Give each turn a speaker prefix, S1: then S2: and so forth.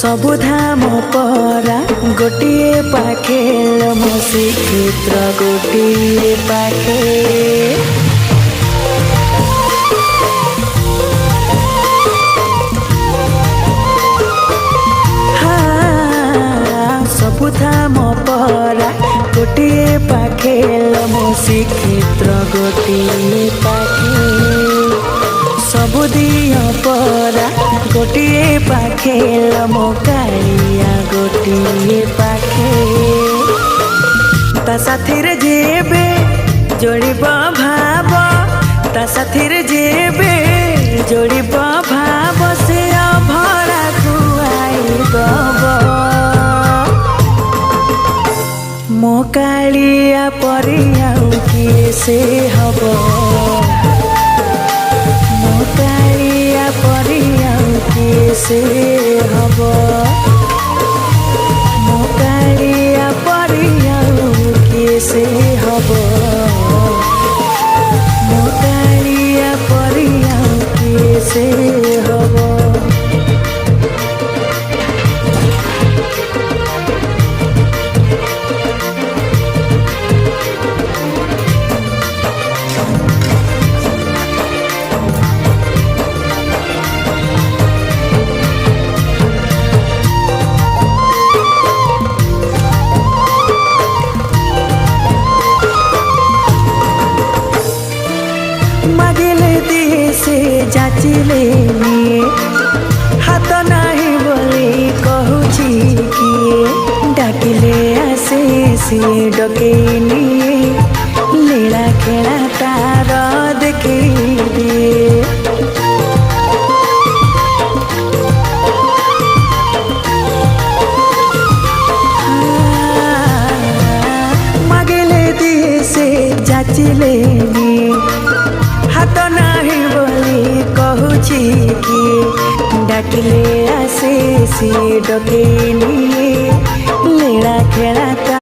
S1: सबुधाम परा गोटे पाखे मो श्रीक्षेत्र गोटे पाखे सबुधाम परा गोटे पाखे मो श्रीक्षेत्र गोटे पाखे सबुदिया परा गोटे पाखे मो कालिया गोटे पाखे ता साथीरे जेबे जोड़िब भाव ता साथीरे जेबे जोड़िब भाव से अभरा खुआई दब मो कालिया परिया किए से हब मो कालिया परिया किए से हब मो कालिया परिया किए से हब मो कालिया परिया किए से हब मागिले दिए से जाचिले निए हाथ नाही बोली कहूची किए डाकिले आसे से डके निए लीला खेला तार देखी दिए मागिले दिए से जाचिले निए हाथ नाही बोली कहूची कि डाकिले आसे से डके निए